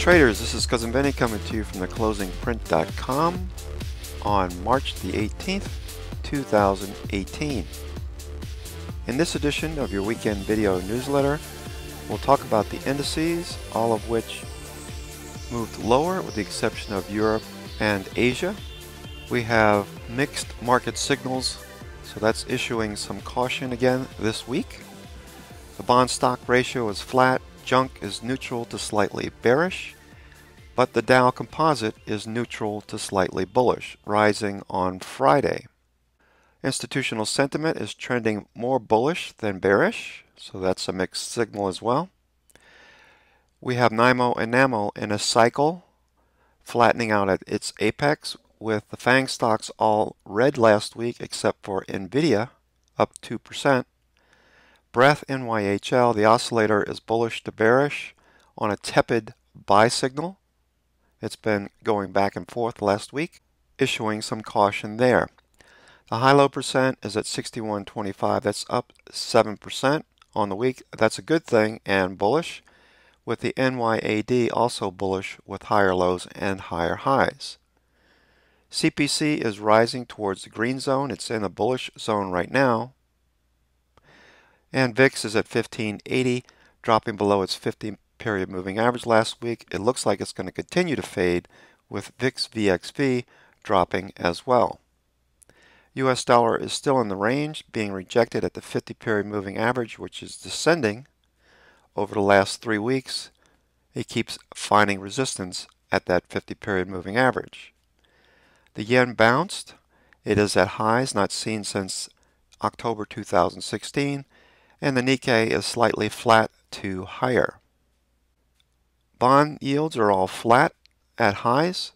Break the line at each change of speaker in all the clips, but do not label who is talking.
Traders, this is Cousin Benny coming to you from theclosingprint.com on March the 18th, 2018. In this edition of your weekend video newsletter, we'll talk about the indices, all of which moved lower with the exception of Europe and Asia. We have mixed market signals, so that's issuing some caution again this week. The bond stock ratio is flat, junk is neutral to slightly bearish, but the Dow Composite is neutral to slightly bullish, rising on Friday. Institutional sentiment is trending more bullish than bearish, so that's a mixed signal as well. We have NYMO and NAMO in a cycle, flattening out at its apex, with the FANG stocks all red last week except for NVIDIA, up 2%. PREV IYR the oscillator is bullish to bearish on a tepid buy signal. It's been going back and forth last week, issuing some caution there. The high-low percent is at 61.25. That's up 7% on the week. That's a good thing and bullish, with the NYAD also bullish with higher lows and higher highs. CPC is rising towards the green zone. It's in a bullish zone right now. And VIX is at 1580, dropping below its 50-period moving average last week. It looks like it's going to continue to fade, with VIX VXV dropping as well. US dollar is still in the range, being rejected at the 50-period moving average, which is descending over the last 3 weeks. It keeps finding resistance at that 50-period moving average. The yen bounced. It is at highs not seen since October 2016, and the Nikkei is slightly flat to higher. Bond yields are all flat at highs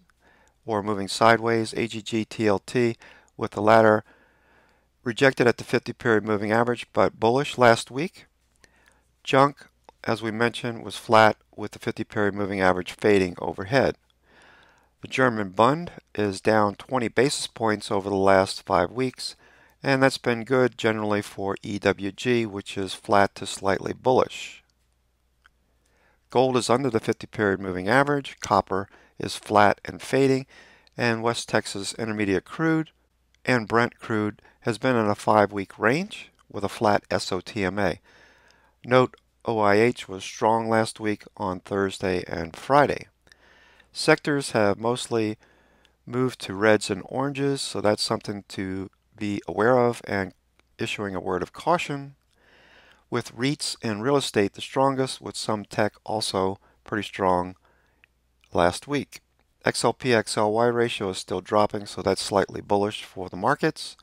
or moving sideways. AGG TLT, with the latter rejected at the 50-period moving average but bullish last week. Junk, as we mentioned, was flat with the 50-period moving average fading overhead. The German Bund is down 20 basis points over the last 5 weeks, and that's been good generally for EWG, which is flat to slightly bullish. Gold is under the 50-period moving average, copper is flat and fading, and West Texas Intermediate crude and Brent crude has been in a 5-week range with a flat SOTMA. Note OIH was strong last week on Thursday and Friday. Sectors have mostly moved to reds and oranges, so that's something to be aware of and issuing a word of caution. With REITs and real estate the strongest, with some tech also pretty strong last week. XLP XLY ratio is still dropping, so that's slightly bullish for the markets.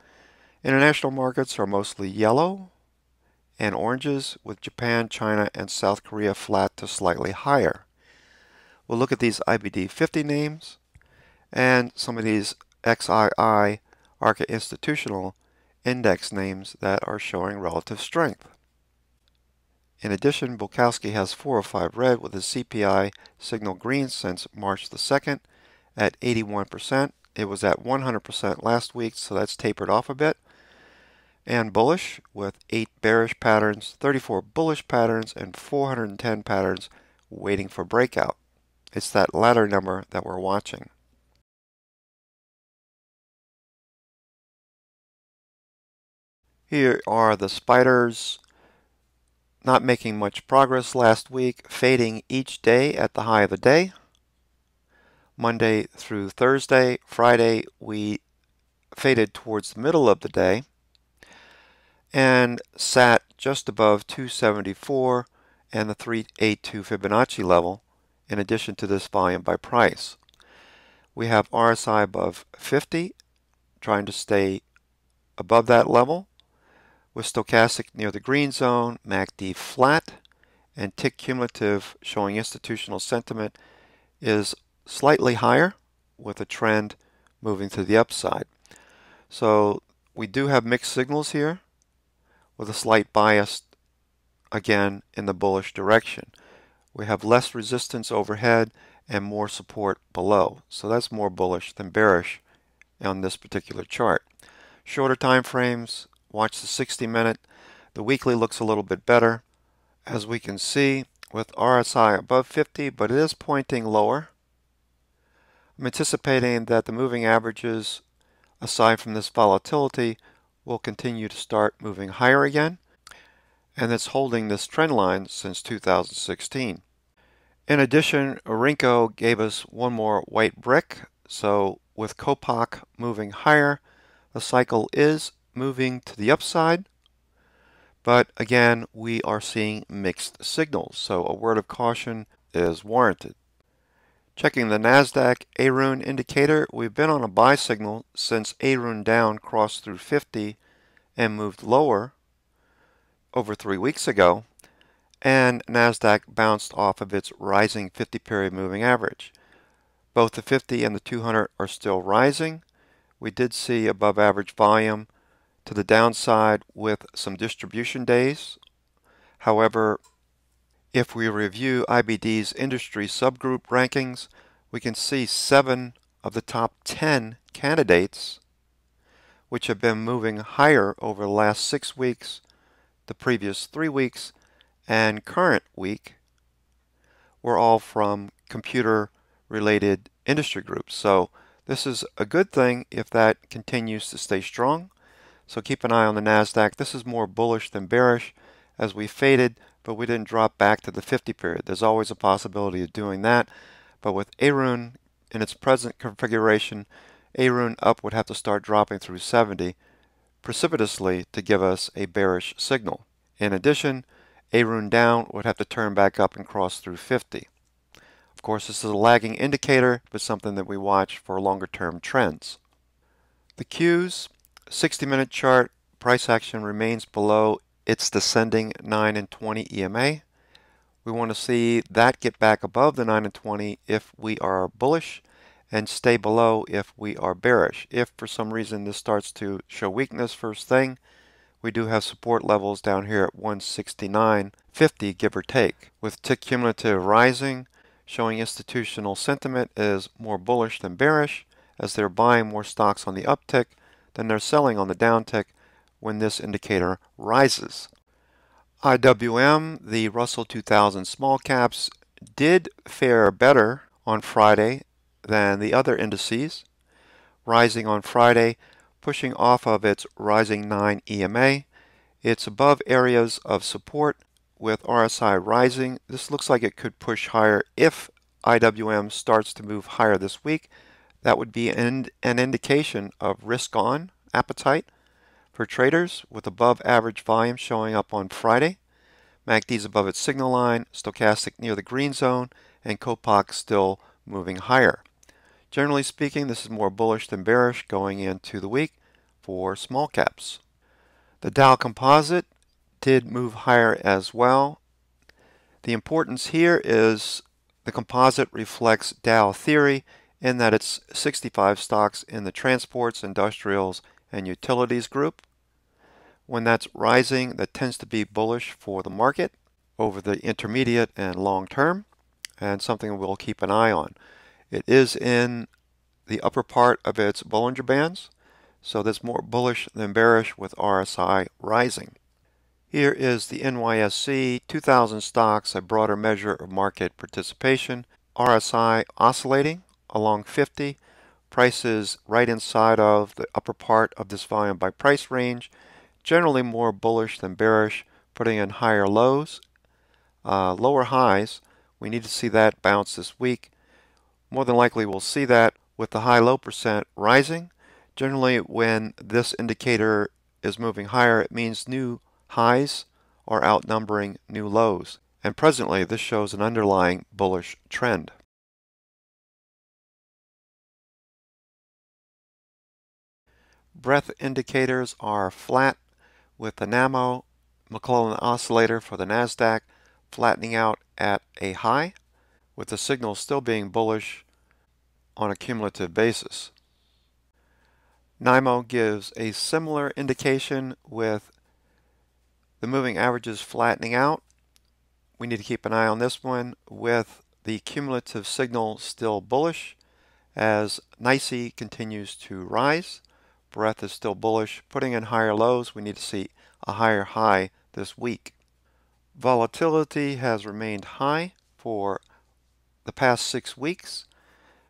International markets are mostly yellow and oranges, with Japan, China, and South Korea flat to slightly higher. We'll look at these IBD 50 names and some of these XII ARCA institutional index names that are showing relative strength. In addition, Bukowski has 4 or 5 red with a CPI signal green since March the 2nd at 81%. It was at 100% last week, so that's tapered off a bit. And bullish with 8 bearish patterns, 34 bullish patterns, and 410 patterns waiting for breakout. It's that latter number that we're watching. Here are the spiders, not making much progress last week, fading each day at the high of the day. Monday through Thursday. Friday we faded towards the middle of the day and sat just above 274 and the 382 Fibonacci level, in addition to this volume by price. We have RSI above 50, trying to stay above that level, with stochastic near the green zone, MACD flat, and tick cumulative showing institutional sentiment is slightly higher with a trend moving to the upside. So we do have mixed signals here with a slight bias again in the bullish direction. We have less resistance overhead and more support below. So that's more bullish than bearish on this particular chart. Shorter time frames, watch the 60-minute. The weekly looks a little bit better. As we can see, with RSI above 50, but it is pointing lower. I'm anticipating that the moving averages, aside from this volatility, will continue to start moving higher again, and it's holding this trend line since 2016. In addition, Orinco gave us one more white brick, so with Copac moving higher, the cycle is moving to the upside, but again, we are seeing mixed signals, so a word of caution is warranted. Checking the NASDAQ ARUN indicator, we've been on a buy signal since ARUN down crossed through 50 and moved lower over 3 weeks ago, and NASDAQ bounced off of its rising 50-period moving average. Both the 50 and the 200 are still rising. We did see above average volume to the downside with some distribution days. However, if we review IBD's industry subgroup rankings, we can see 7 of the top 10 candidates, which have been moving higher over the last 6 weeks, the previous 3 weeks, and current week, were all from computer-related industry groups. So this is a good thing if that continues to stay strong. So keep an eye on the NASDAQ. This is more bullish than bearish as we faded, but we didn't drop back to the 50 period. There's always a possibility of doing that. But with ARUN in its present configuration, ARUN up would have to start dropping through 70 precipitously to give us a bearish signal. In addition, ARUN down would have to turn back up and cross through 50. Of course, this is a lagging indicator, but something that we watch for longer term trends. The Qs, 60-minute chart, price action remains below its descending 9 and 20 EMA. We want to see that get back above the 9 and 20 if we are bullish, and stay below if we are bearish. If for some reason this starts to show weakness first thing, we do have support levels down here at 169.50, give or take. With tick cumulative rising, showing institutional sentiment is more bullish than bearish, as they're buying more stocks on the uptick than they're selling on the downtick when this indicator rises. IWM, the Russell 2000 small caps, did fare better on Friday than the other indices, rising on Friday, pushing off of its rising 9 EMA. It's above areas of support with RSI rising. This looks like it could push higher if IWM starts to move higher this week. That would be an indication of risk-on appetite for traders, with above average volume showing up on Friday. MACD's above its signal line, stochastic near the green zone, and Copac still moving higher. Generally speaking, this is more bullish than bearish going into the week for small caps. The Dow Composite did move higher as well. The importance here is the composite reflects Dow theory in that it's 65 stocks in the transports, industrials, and utilities group. When that's rising, that tends to be bullish for the market over the intermediate and long term, and something we'll keep an eye on. It is in the upper part of its Bollinger Bands, so that's more bullish than bearish with RSI rising. Here is the NYSE 2000 stocks, a broader measure of market participation. RSI oscillating along 50, prices right inside of the upper part of this volume by price range, generally more bullish than bearish, putting in higher lows, lower highs. We need to see that bounce this week. More than likely we'll see that with the high-low percent rising. Generally when this indicator is moving higher, it means new highs are outnumbering new lows. And presently this shows an underlying bullish trend. Breadth indicators are flat, with the NAMO McClellan oscillator for the NASDAQ flattening out at a high, with the signal still being bullish on a cumulative basis. NYMO gives a similar indication with the moving averages flattening out. We need to keep an eye on this one with the cumulative signal still bullish as NYSE continues to rise. Breadth is still bullish, putting in higher lows. We need to see a higher high this week. Volatility has remained high for the past 6 weeks.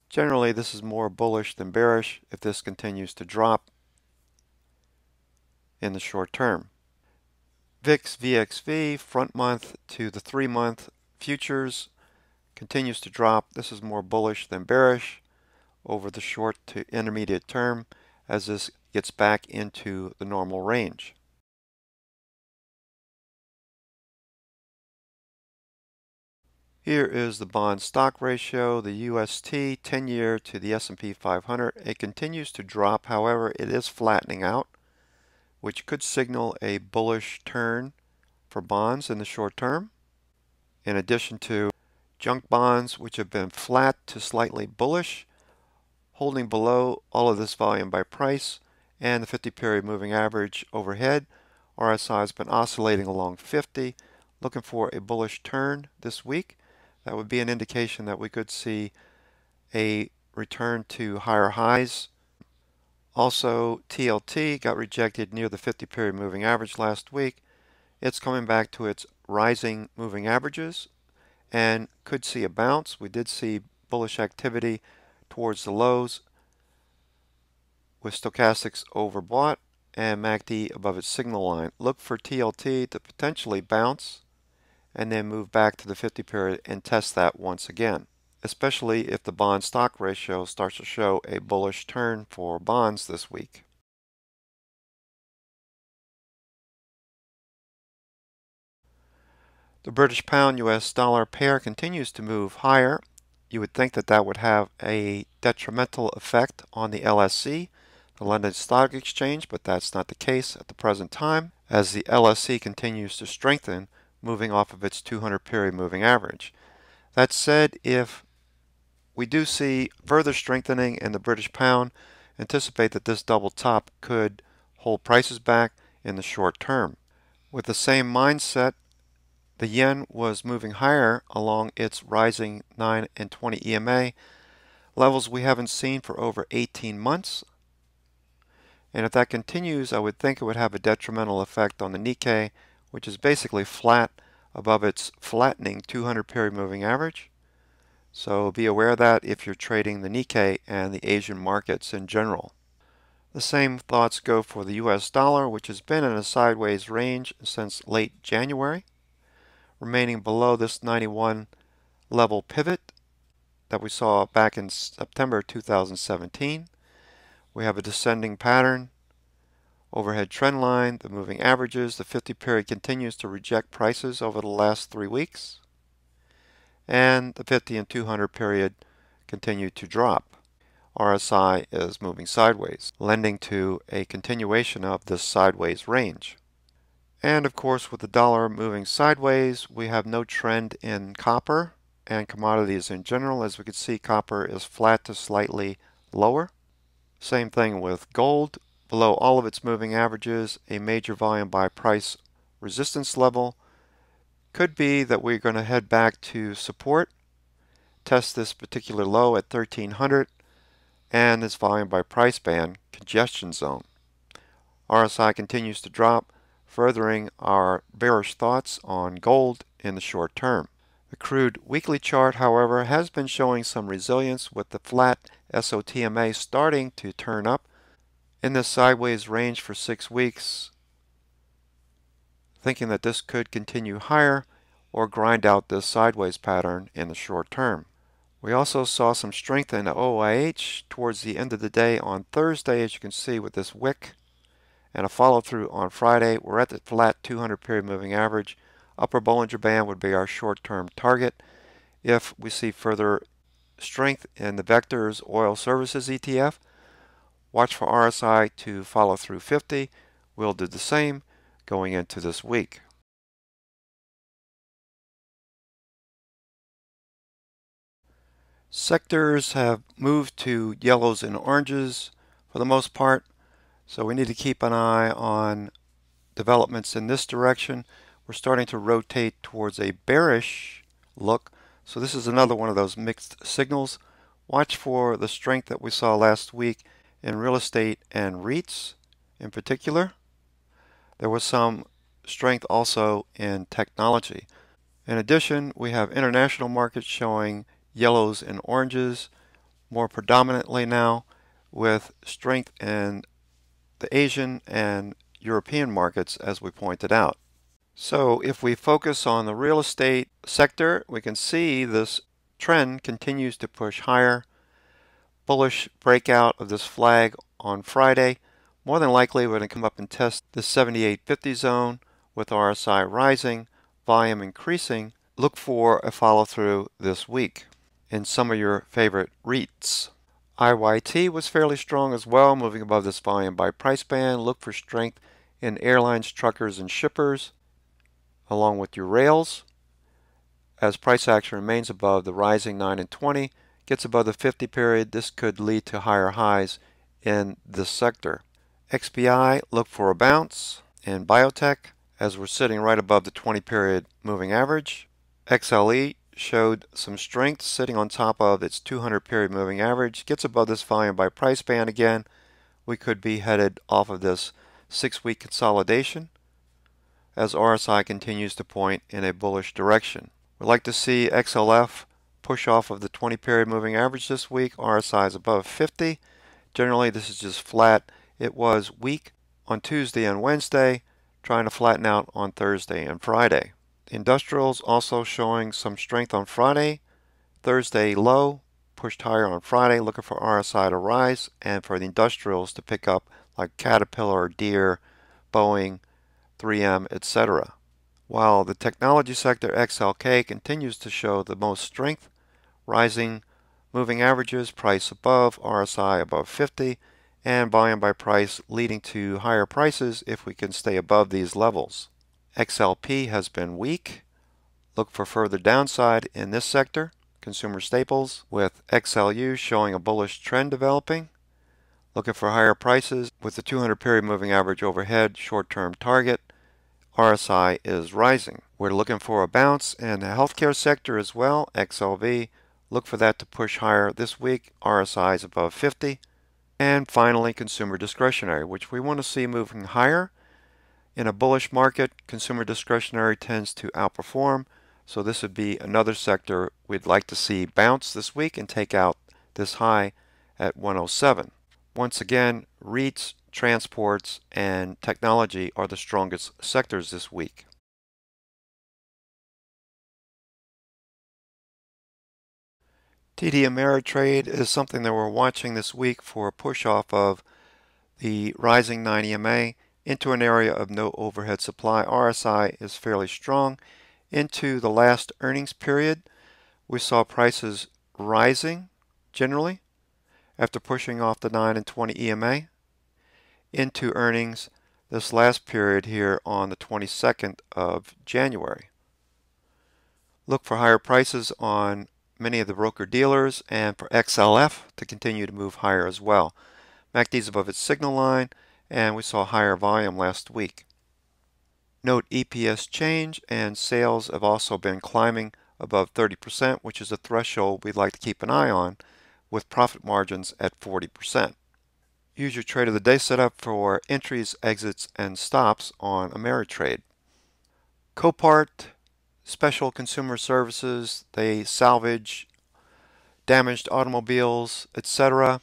Generally, this is more bullish than bearish if this continues to drop in the short term. VIX VXV front month to the 3-month futures continues to drop. This is more bullish than bearish over the short to intermediate term as this gets back into the normal range. Here is the bond stock ratio, the UST 10-year to the S&P 500. It continues to drop, however, it is flattening out, which could signal a bullish turn for bonds in the short term. In addition to junk bonds, which have been flat to slightly bullish, holding below all of this volume by price, and the 50-period moving average overhead. RSI has been oscillating along 50, looking for a bullish turn this week. That would be an indication that we could see a return to higher highs. Also, TLT got rejected near the 50-period moving average last week. It's coming back to its rising moving averages and could see a bounce. We did see bullish activity towards the lows with stochastics overbought and MACD above its signal line. Look for TLT to potentially bounce and then move back to the 50 period and test that once again, especially if the bond stock ratio starts to show a bullish turn for bonds this week. The British pound US dollar pair continues to move higher. You would think that that would have a detrimental effect on the LSE, the London Stock Exchange, but that's not the case at the present time, as the LSE continues to strengthen, moving off of its 200-period moving average. That said, if we do see further strengthening in the British pound, anticipate that this double top could hold prices back in the short term. With the same mindset, the yen was moving higher along its rising 9 and 20 EMA, levels we haven't seen for over 18 months. And if that continues, I would think it would have a detrimental effect on the Nikkei, which is basically flat above its flattening 200-period moving average. So be aware of that if you're trading the Nikkei and the Asian markets in general. The same thoughts go for the US dollar, which has been in a sideways range since late January, remaining below this 91 level pivot that we saw back in September 2017. We have a descending pattern, overhead trend line, the moving averages, the 50 period continues to reject prices over the last 3 weeks, and the 50 and 200 period continue to drop. RSI is moving sideways, lending to a continuation of this sideways range. And of course, with the dollar moving sideways, we have no trend in copper and commodities in general. As we can see, copper is flat to slightly lower. Same thing with gold, below all of its moving averages, a major volume by price resistance level. Could be that we're going to head back to support, test this particular low at 1300, and this volume by price band congestion zone. RSI continues to drop, furthering our bearish thoughts on gold in the short term. The crude weekly chart, however, has been showing some resilience with the flat SOTMA starting to turn up in this sideways range for 6 weeks, thinking that this could continue higher or grind out this sideways pattern in the short term. We also saw some strength in the OIH towards the end of the day on Thursday, as you can see with this wick, and a follow-through on Friday. We're at the flat 200-period moving average. Upper Bollinger Band would be our short-term target. If we see further strength in the Vectors Oil Services ETF, watch for RSI to follow through 50. We'll do the same going into this week. Sectors have moved to yellows and oranges for the most part, so we need to keep an eye on developments in this direction. We're starting to rotate towards a bearish look, so this is another one of those mixed signals. Watch for the strength that we saw last week in real estate and REITs in particular. There was some strength also in technology. In addition, we have international markets showing yellows and oranges more predominantly now, with strength in the Asian and European markets, as we pointed out. So if we focus on the real estate sector, we can see this trend continues to push higher. Bullish breakout of this flag on Friday. More than likely we're going to come up and test the 7850 zone with RSI rising, volume increasing. Look for a follow through this week in some of your favorite REITs. IYT was fairly strong as well, moving above this volume by price band. Look for strength in airlines, truckers, and shippers, along with your rails. As price action remains above the rising 9 and 20, gets above the 50 period, this could lead to higher highs in this sector. XPI, look for a bounce in biotech as we're sitting right above the 20 period moving average. XLE showed some strength sitting on top of its 200 period moving average, gets above this volume by price band again. We could be headed off of this 6-week consolidation as RSI continues to point in a bullish direction. We'd like to see XLF push off of the 20 period moving average this week. RSI is above 50. Generally this is just flat. It was weak on Tuesday and Wednesday, trying to flatten out on Thursday and Friday. Industrials also showing some strength on Friday. Thursday low, pushed higher on Friday, looking for RSI to rise and for the industrials to pick up like Caterpillar, Deere, Boeing, 3M, etc. While the technology sector XLK continues to show the most strength, rising moving averages, price above, RSI above 50, and volume by price leading to higher prices if we can stay above these levels. XLP has been weak. Look for further downside in this sector, consumer staples, with XLU showing a bullish trend developing. Looking for higher prices with the 200 period moving average overhead, short-term target. RSI is rising. We're looking for a bounce in the healthcare sector as well, XLV. Look for that to push higher this week. RSI is above 50. And finally, consumer discretionary, which we want to see moving higher. In a bullish market, consumer discretionary tends to outperform, so this would be another sector we'd like to see bounce this week and take out this high at 107. Once again, REITs, transports, and technology are the strongest sectors this week. TD Ameritrade is something that we're watching this week for a push off of the rising 9 EMA into an area of no overhead supply. RSI is fairly strong. Into the last earnings period, we saw prices rising generally after pushing off the 9 and 20 EMA. Into earnings this last period here on the 22nd of January. Look for higher prices on many of the broker dealers and for XLF to continue to move higher as well. MACD is above its signal line, and we saw higher volume last week. Note EPS change and sales have also been climbing above 30%, which is a threshold we'd like to keep an eye on, with profit margins at 40%. Use your trade of the day setup for entries, exits, and stops on Ameritrade. Copart, special consumer services, they salvage damaged automobiles, etc.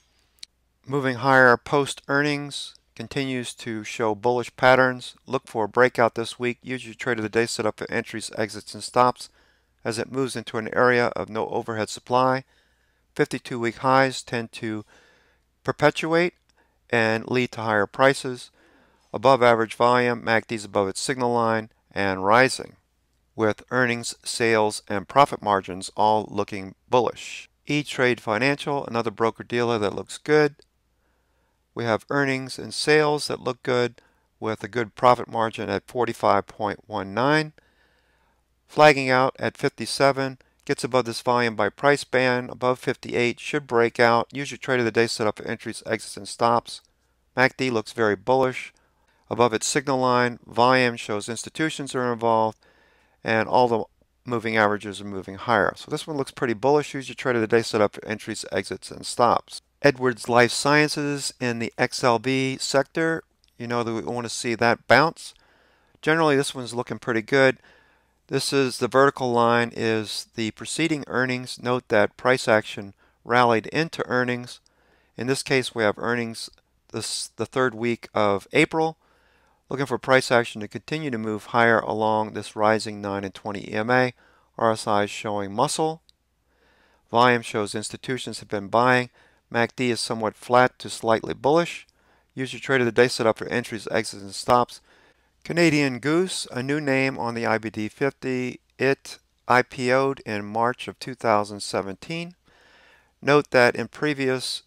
Moving higher post earnings, continues to show bullish patterns. Look for a breakout this week. Use your trade of the day setup for entries, exits, and stops as it moves into an area of no overhead supply. 52-week highs tend to perpetuate and lead to higher prices. Above average volume, MACD is above its signal line and rising, with earnings, sales, and profit margins all looking bullish. E-Trade Financial, another broker dealer that looks good. We have earnings and sales that look good with a good profit margin at 45.19. Flagging out at 57. Gets above this volume by price band, above 58, should break out. Use your trade of the day setup for entries, exits, and stops. MACD looks very bullish. Above its signal line, volume shows institutions are involved, and all the moving averages are moving higher. So this one looks pretty bullish. Use your trade of the day setup for entries, exits, and stops. Edwards Life Sciences in the XLB sector, you know that we want to see that bounce. Generally, this one's looking pretty good. This is the vertical line is the preceding earnings. Note that price action rallied into earnings. In this case, we have earnings the third week of April. Looking for price action to continue to move higher along this rising 9 and 20 EMA. RSI is showing muscle. Volume shows institutions have been buying. MACD is somewhat flat to slightly bullish. Use your trade of the day setup for entries, exits, and stops. Canadian Goose, a new name on the IBD 50. It IPO'd in March of 2017. Note that in previous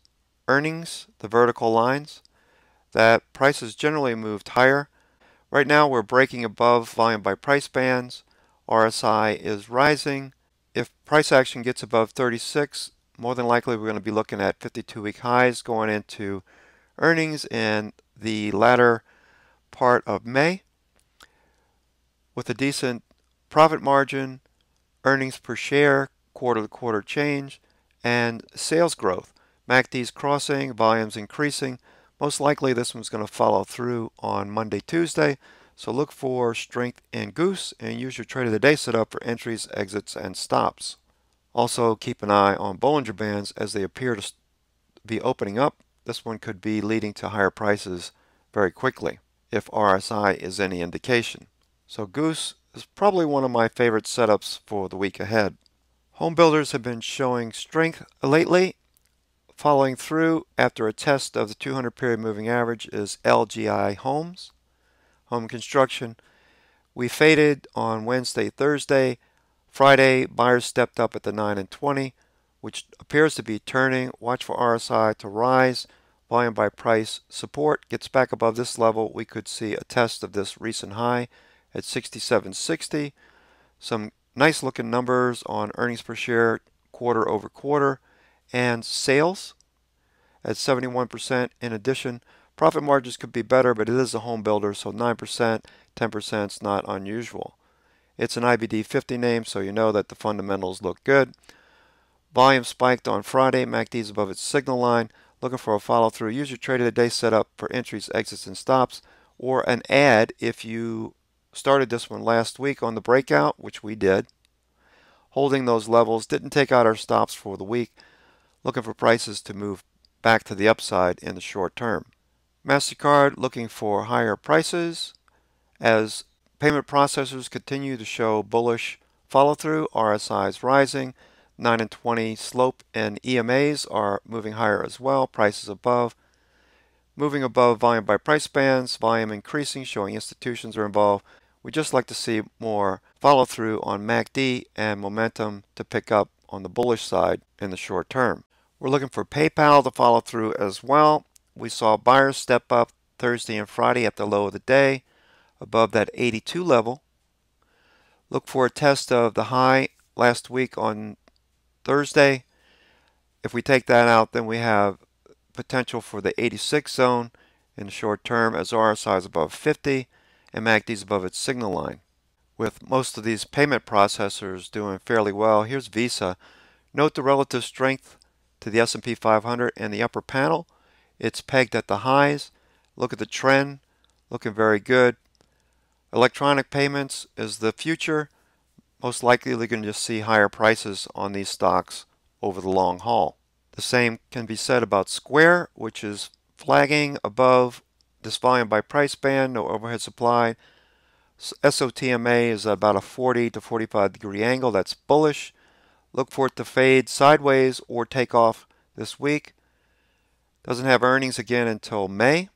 earnings, the vertical lines, that prices generally moved higher. Right now we're breaking above volume by price bands. RSI is rising. If price action gets above 36, more than likely we're going to be looking at 52-week highs going into earnings in the latter part of May. With a decent profit margin, earnings per share, quarter-to-quarter change, and sales growth. MACD's crossing, volumes increasing. Most likely this one's going to follow through on Monday, Tuesday. So look for strength in Goose and use your trade of the day setup for entries, exits, and stops. Also keep an eye on Bollinger Bands as they appear to be opening up. This one could be leading to higher prices very quickly if RSI is any indication. So Goose is probably one of my favorite setups for the week ahead. Home builders have been showing strength lately. Following through after a test of the 200 period moving average is LGI Homes. Home construction. We faded on Wednesday, Thursday. Friday, buyers stepped up at the 9 and 20, which appears to be turning. Watch for RSI to rise. Volume by price support gets back above this level. We could see a test of this recent high at 67.60. Some nice looking numbers on earnings per share quarter over quarter and sales at 71%. In addition, profit margins could be better, but it is a home builder, so 9%, 10% is not unusual. It's an IBD 50 name, so you know that the fundamentals look good. Volume spiked on Friday. MACD is above its signal line. Looking for a follow through. Use your trade of the day setup for entries, exits, and stops, or an add if you started this one last week on the breakout, which we did. Holding those levels, didn't take out our stops for the week. Looking for prices to move back to the upside in the short term. MasterCard looking for higher prices as payment processors continue to show bullish follow through. RSI is rising. 9 and 20 slope and EMAs are moving higher as well. Prices above. Moving above volume by price bands. Volume increasing, showing institutions are involved. We just like to see more follow through on MACD and momentum to pick up on the bullish side in the short term. We're looking for PayPal to follow through as well. We saw buyers step up Thursday and Friday at the low of the day above that 82 level. Look for a test of the high last week on Thursday. If we take that out, then we have potential for the 86 zone in the short term as RSI is above 50 and MACD is above its signal line. With most of these payment processors doing fairly well, here's Visa. Note the relative strength to the S&P 500 and the upper panel. It's pegged at the highs. Look at the trend, looking very good. Electronic payments is the future. Most likely they're going to just see higher prices on these stocks over the long haul. The same can be said about Square, which is flagging above this volume by price band, no overhead supply. SOTMA is about a 40 to 45 degree angle. That's bullish. Look for it to fade sideways or take off this week. Doesn't have earnings again until May.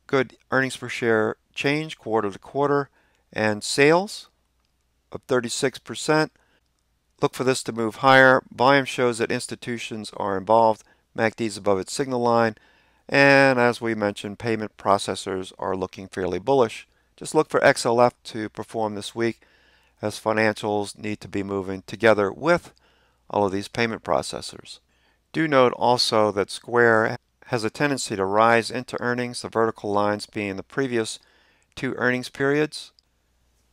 Good earnings per share change quarter to quarter and sales of 36%. Look for this to move higher. Volume shows that institutions are involved. MACD is above its signal line. And as we mentioned, payment processors are looking fairly bullish. Just look for XLF to perform this week as financials need to be moving together with all of these payment processors. Do note also that Square has a tendency to rise into earnings, the vertical lines being the previous two earnings periods.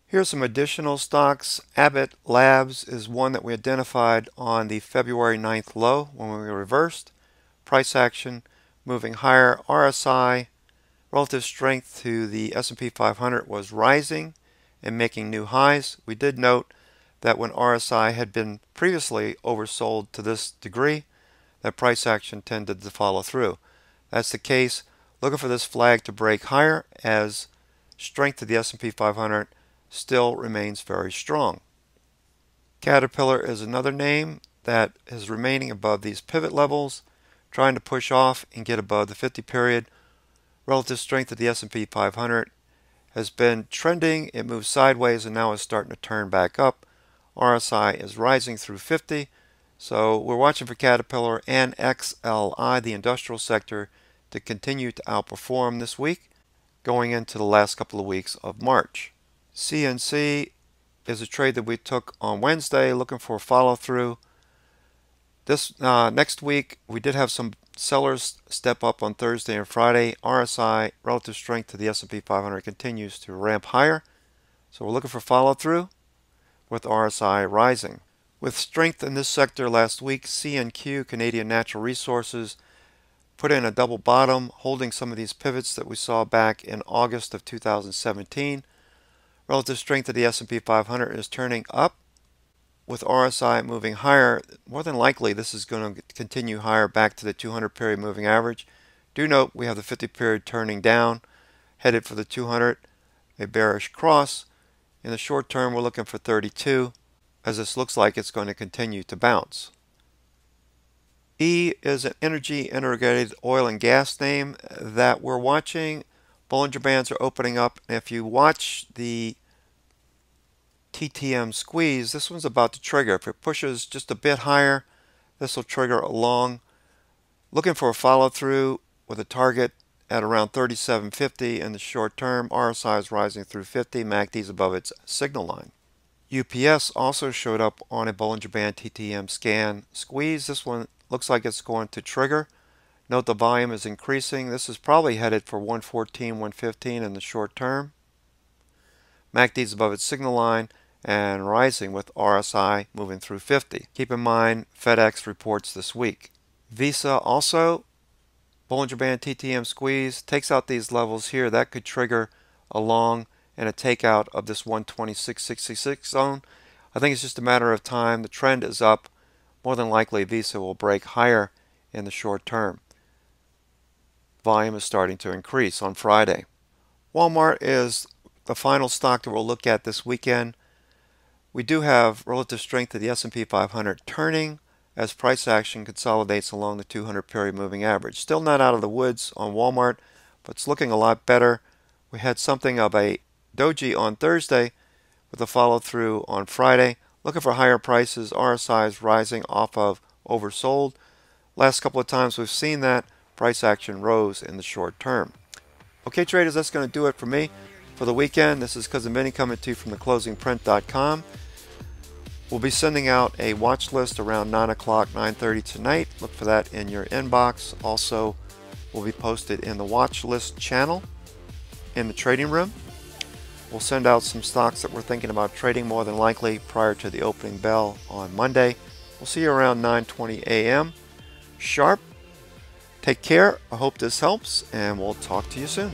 Here's some additional stocks. Abbott Labs is one that we identified on the February 9th low when we reversed. Price action moving higher. RSI Relative strength to the S&P 500 was rising and making new highs. We did note that when RSI had been previously oversold to this degree, that price action tended to follow through. That's the case. Looking for this flag to break higher as strength of the S&P 500 still remains very strong. Caterpillar is another name that is remaining above these pivot levels, trying to push off and get above the 50 period. Relative strength of the S&P 500 has been trending. It moved sideways and now is starting to turn back up. RSI is rising through 50. So we're watching for Caterpillar and XLI, the industrial sector, to continue to outperform this week, going into the last couple of weeks of March. CNC is a trade that we took on Wednesday, looking for a follow-through. This next week, we did have some sellers step up on Thursday and Friday. RSI, relative strength to the S&P 500, continues to ramp higher. So we're looking for follow-through with RSI rising. With strength in this sector last week, CNQ, Canadian Natural Resources, put in a double bottom, holding some of these pivots that we saw back in August of 2017. Relative strength of the S&P 500 is turning up. With RSI moving higher, more than likely this is going to continue higher back to the 200 period moving average. Do note we have the 50 period turning down, headed for the 200, a bearish cross. In the short term, we're looking for 32, as this looks like it's going to continue to bounce. E is an energy integrated oil and gas name that we're watching. Bollinger Bands are opening up, and if you watch the TTM squeeze, this one's about to trigger. If it pushes just a bit higher, this will trigger along. Looking for a follow-through with a target at around 37.50 in the short term. RSI is rising through 50. MACD is above its signal line. UPS also showed up on a Bollinger Band TTM scan squeeze. This one looks like it's going to trigger. Note the volume is increasing. This is probably headed for 114, 115 in the short term. MACD is above its signal line and rising with RSI moving through 50. Keep in mind, FedEx reports this week. Visa also, Bollinger Band TTM squeeze, takes out these levels here. That could trigger along and a takeout of this 126.66 zone. I think it's just a matter of time. The trend is up. More than likely, Visa will break higher in the short term. Volume is starting to increase on Friday. Walmart is the final stock that we'll look at this weekend. We do have relative strength of the S&P 500 turning as price action consolidates along the 200 period moving average. Still not out of the woods on Walmart, but it's looking a lot better. We had something of a doji on Thursday with a follow-through on Friday. Looking for higher prices. RSI is rising off of oversold. Last couple of times we've seen that, price action rose in the short term. Okay, traders, that's going to do it for me for the weekend. This is Cousin Vinny coming to you from theclosingprint.com. We'll be sending out a watch list around 9 o'clock, 9:30 tonight. Look for that in your inbox. Also, will be posted in the watch list channel in the trading room. We'll send out some stocks that we're thinking about trading more than likely prior to the opening bell on Monday. We'll see you around 9:20 a.m. sharp. Take care. I hope this helps, and we'll talk to you soon.